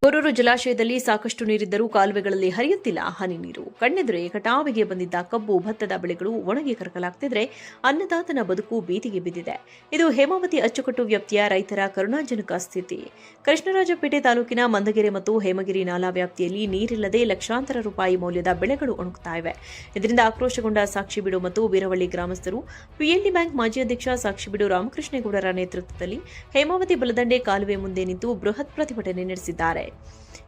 ಗೊರೂರು ಜಲಾಶಯದಲ್ಲಿ ಸಾಕಷ್ಟು ನೀರಿದ್ದರೂ ಕಾಲುವೆಗಳಲ್ಲಿ ಹರಿಯುತ್ತಿಲ್ಲ ಹನಿ ನೀರು. ಕಣ್ಣೆದುರೇ ಕಟಾವಿಗೆ ಬಂದಿದ್ದ ಕಬ್ಬು, ಭತ್ತದ ಬೆಳೆಗಳು ಒಣಗಿ ಕರಕಲಾಗ್ತಿದ್ರೆ ಅನ್ನದಾತನ ಬದುಕು ಬೀದಿಗೆ ಬಿದ್ದಿದೆ. ಇದು ಹೇಮಾವತಿ ಅಚ್ಚುಕಟ್ಟು ವ್ಯಾಪ್ತಿಯ ರೈತರ ಕರುಣಾಜನಕ ಸ್ಥಿತಿ. ಕೃಷ್ಣರಾಜಪೇಟೆ ತಾಲೂಕಿನ ಮಂದಗೆರೆ ಮತ್ತು ಹೇಮಗಿರಿ ನಾಲಾ ವ್ಯಾಪ್ತಿಯಲ್ಲಿ ನೀರಿಲ್ಲದೆ ಲಕ್ಷಾಂತರ ರೂಪಾಯಿ ಮೌಲ್ಯದ ಬೆಳೆಗಳು ಒಣಗುತ್ತಾ ಇವೆ. ಇದರಿಂದ ಆಕ್ರೋಶಗೊಂಡ ಸಾಕ್ಷಿಬೀಡು ಮತ್ತು ಬೀರವಳ್ಳಿ ಗ್ರಾಮಸ್ಥರು ಪಿಎಲ್ಡಿ ಬ್ಯಾಂಕ್ ಮಾಜಿ ಅಧ್ಯಕ್ಷ ಸಾಕ್ಷಿಬೀಡು ರಾಮಕೃಷ್ಣೇಗೌಡರ ನೇತೃತ್ವದಲ್ಲಿ ಹೇಮಾವತಿ ಬಲದಂಡೆ ಕಾಲುವೆ ಮುಂದೆ ನಿಂತು ಬೃಹತ್ ಪ್ರತಿಭಟನೆ ನಡೆಸಿದ್ದಾರೆ.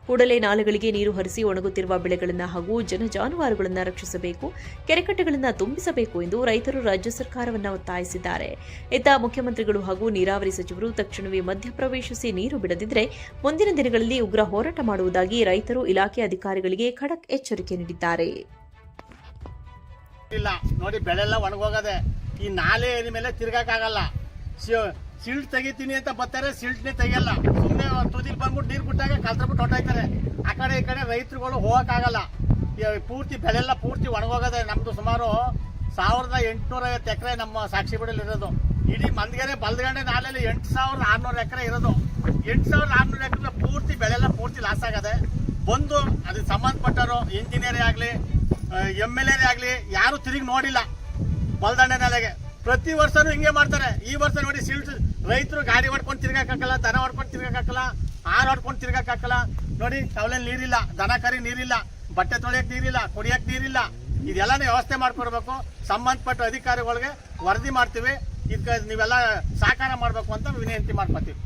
ಕೂಡಲೇ ನಾಲೆಗಳಿಗೆ ನೀರು ಹರಿಸಿ ಒಣಗುತ್ತಿರುವ ಬೆಳೆಗಳನ್ನು ಹಾಗೂ ಜಾನುವಾರುಗಳನ್ನು ರಕ್ಷಿಸಬೇಕು, ಕೆರೆಕಟ್ಟೆಗಳನ್ನು ತುಂಬಿಸಬೇಕು ಎಂದು ರೈತರು ರಾಜ್ಯ ಸರ್ಕಾರವನ್ನು ಒತ್ತಾಯಿಸಿದ್ದಾರೆ. ಇತ್ತ ಮುಖ್ಯಮಂತ್ರಿಗಳು ಹಾಗೂ ನೀರಾವರಿ ಸಚಿವರು ತಕ್ಷಣವೇ ಮಧ್ಯಪ್ರವೇಶಿಸಿ ನೀರು ಬಿಡದಿದ್ದರೆ ಮುಂದಿನ ದಿನಗಳಲ್ಲಿ ಉಗ್ರ ಹೋರಾಟ ಮಾಡುವುದಾಗಿ ರೈತರು ಇಲಾಖೆ ಅಧಿಕಾರಿಗಳಿಗೆ ಖಡಕ್ ಎಚ್ಚರಿಕೆ ನೀಡಿದ್ದಾರೆ. ನೋಡಿ, ಬೆಳೆಲ್ಲ ಒಣಗೋಗದೆ, ಈ ನಾಲೆ ಮೇಲೆ ತಿರ್ಗಕ್ಕಾಗಲ್ಲ. ಸಿಲ್ಟ್ ತೆಗಿತೀನಿ ಅಂತ ಬರ್ತಾರೆ, ಸಿಲ್ಟ್ನೇ ತೆಗಿಯಲ್ಲ. ಸುಮ್ಮನೆ ತುದಿಲ್ ಬಂದ್ಬಿಟ್ಟು ನೀರು ಬಿಟ್ಟಾಗ ಕಲ್ತ್ಬಿಟ್ಟು ಹೊಂಟಾಯ್ತಾರೆ. ಆ ಕಡೆ ಈ ಕಡೆ ರೈತರುಗಳು ಹೋಗಕ್ಕಾಗಲ್ಲ. ಪೂರ್ತಿ ಬೆಳೆಲ್ಲ ಪೂರ್ತಿ ಒಣಗೋಗದೆ. ನಮ್ದು ಸುಮಾರು 1850 ಎಕರೆ ನಮ್ಮ ಸಾಕ್ಷಿಬೀಡಲ್ಲಿ ಇರೋದು. ಇಡೀ ಮಂದಗೆರೆ ಬಲದಂಡೆ ನಾಲೆಯಲ್ಲಿ 8600 ಎಕರೆ ಇರೋದು. 8600 ಎಕರೆ ಪೂರ್ತಿ ಬೆಳೆಲ್ಲ ಪೂರ್ತಿ ಲಾಸ್ ಆಗದೆ. ಬಂದು ಅದಕ್ಕೆ ಸಂಬಂಧಪಟ್ಟರು ಇಂಜಿನಿಯರೇ ಆಗಲಿ, MLA ಆಗಲಿ ಯಾರು ತಿರುಗಿ ನೋಡಿಲ್ಲ. ಬಲದಂಡೆ ನಾಲೆಗೆ ಪ್ರತಿ ವರ್ಷನೂ ಹಿಂಗೆ ಮಾಡ್ತಾರೆ. ಈ ವರ್ಷ ನೋಡಿ, ಸಿಲ್ಟ್ ರೈತರು ಗಾಡಿ ಹೊಡ್ಕೊಂಡು ತಿರ್ಗಾಕಲ್ಲ, ದನ ಹೊಡ್ಕೊಂಡು ತಿರ್ಗಾಕಲ್ಲ, ಹಾಲು ಹೊಡ್ಕೊಂಡು ತಿರ್ಗಾಕಲ್ಲ. ನೋಡಿ, ಟವಲಲ್ಲಿ ನೀರಿಲ್ಲ, ದನ ಕರಿ ನೀರಿಲ್ಲ, ಬಟ್ಟೆ ತೊಳೆಯಕ್ ನೀರಿಲ್ಲ, ಕುಡಿಯಕ್ ನೀರಿಲ್ಲ. ಇದೆಲ್ಲಾನು ವ್ಯವಸ್ಥೆ ಮಾಡ್ಕೊಡ್ಬೇಕು. ಸಂಬಂಧಪಟ್ಟ ಅಧಿಕಾರಿಗಳಿಗೆ ವರದಿ ಮಾಡ್ತೀವಿ. ಇದಕ್ಕೆ ನೀವೆಲ್ಲ ಸಹಕಾರ ಮಾಡಬೇಕು ಅಂತ ವಿನಂತಿ ಮಾಡ್ಕೊತೀವಿ.